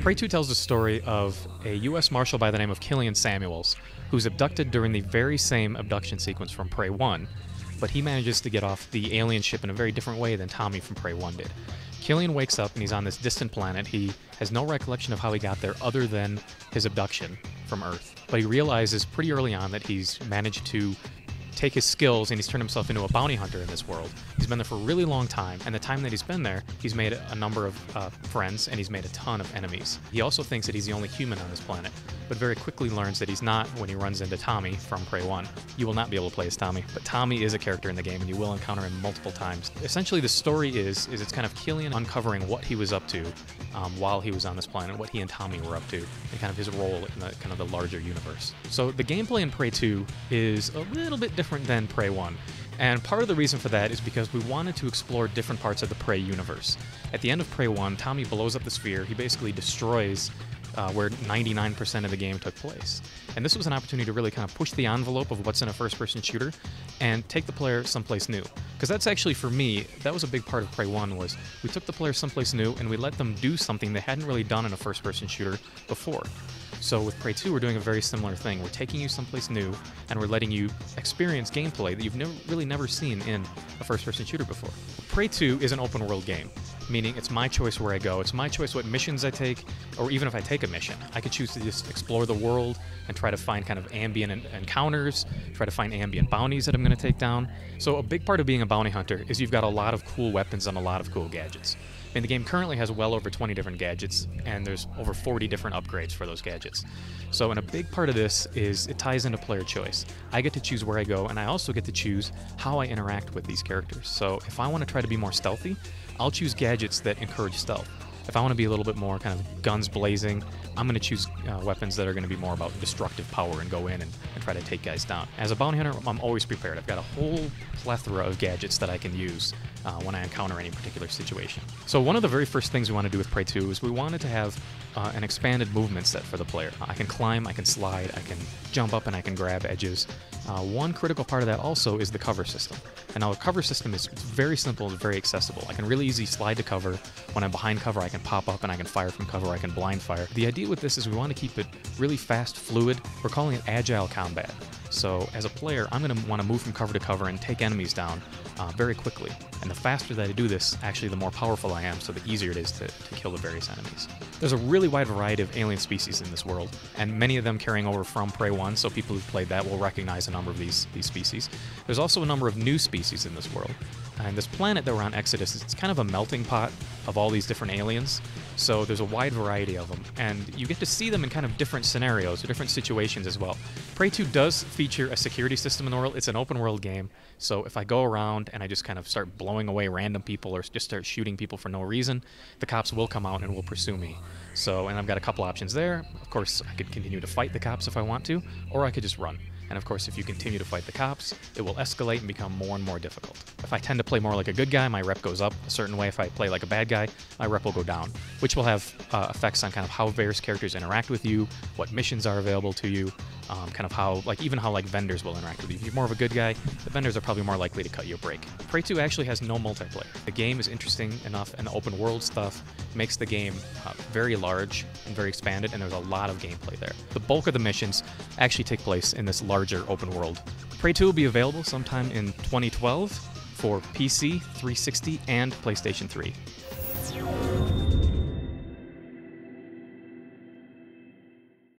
Prey 2 tells the story of a U.S. Marshal by the name of Killian Samuels, who's abducted during the very same abduction sequence from Prey 1, but he manages to get off the alien ship in a very different way than Tommy from Prey 1 did. Killian wakes up and he's on this distant planet. He has no recollection of how he got there other than his abduction from Earth. But he realizes pretty early on that he's managed to take his skills and he's turned himself into a bounty hunter in this world. He's been there for a really long time, and the time that he's been there, he's made a number of friends and he's made a ton of enemies. He also thinks that he's the only human on this planet, but very quickly learns that he's not when he runs into Tommy from Prey 1. You will not be able to play as Tommy, but Tommy is a character in the game and you will encounter him multiple times. Essentially the story is it's kind of Killian uncovering what he was up to while he was on this planet, what he and Tommy were up to, and kind of his role in the kind of the larger universe. So the gameplay in Prey 2 is a little bit different than Prey 1. And part of the reason for that is because we wanted to explore different parts of the Prey universe. At the end of Prey 1, Tommy blows up the sphere. He basically destroys where 99% of the game took place. And this was an opportunity to really kind of push the envelope of what's in a first-person shooter and take the player someplace new. Because that's actually, for me, that was a big part of Prey 1, was we took the player someplace new and we let them do something they hadn't really done in a first-person shooter before. So with Prey 2, we're doing a very similar thing. We're taking you someplace new, and we're letting you experience gameplay that you've really never seen in a first-person shooter before. Prey 2 is an open-world game, meaning it's my choice where I go. It's my choice what missions I take, or even if I take a mission. I could choose to just explore the world and try to find kind of ambient encounters, try to find ambient bounties that I'm going to take down. So a big part of being a bounty hunter is you've got a lot of cool weapons and a lot of cool gadgets. And the game currently has well over 20 different gadgets, and there's over 40 different upgrades for those gadgets. So, and a big part of this is it ties into player choice. I get to choose where I go, and I also get to choose how I interact with these characters. So if I want to try to be more stealthy, I'll choose gadgets that encourage stealth. If I want to be a little bit more kind of guns blazing, I'm going to choose weapons that are going to be more about destructive power and go in and try to take guys down. As a bounty hunter, I'm always prepared. I've got a whole plethora of gadgets that I can use when I encounter any particular situation. So one of the very first things we want to do with Prey 2 is we wanted to have an expanded movement set for the player. I can climb, I can slide, I can jump up, and I can grab edges. One critical part of that also is the cover system. And now the cover system is very simple and very accessible. I can really easily slide to cover. When I'm behind cover, I can pop up and I can fire from cover, I can blind fire. The idea with this is we want to keep it really fast, fluid. We're calling it agile combat. So as a player, I'm going to want to move from cover to cover and take enemies down very quickly. And the faster that I do this, actually the more powerful I am, so the easier it is to kill the various enemies. There's a really wide variety of alien species in this world, and many of them carrying over from Prey 1, so people who've played that will recognize a number of these species. There's also a number of new species in this world. And this planet that we're on, Exodus, it's kind of a melting pot of all these different aliens. So there's a wide variety of them, and you get to see them in kind of different scenarios or different situations as well. Prey 2 does feature a security system in the world. It's an open world game, so if I go around and I just kind of start blowing away random people or just start shooting people for no reason, the cops will come out and will pursue me. So, and I've got a couple options there. Of course, I could continue to fight the cops if I want to, or I could just run. And of course, if you continue to fight the cops, it will escalate and become more and more difficult. If I tend to play more like a good guy, my rep goes up a certain way. If I play like a bad guy, my rep will go down, which will have effects on kind of how various characters interact with you, what missions are available to you, kind of how, like, even how, like, vendors will interact with you. If you're more of a good guy, the vendors are probably more likely to cut you a break. Prey 2 actually has no multiplayer. The game is interesting enough, and the open world stuff makes the game very large and very expanded, and there's a lot of gameplay there. The bulk of the missions actually take place in this larger open world. Prey 2 will be available sometime in 2012 for PC, 360, and PlayStation 3.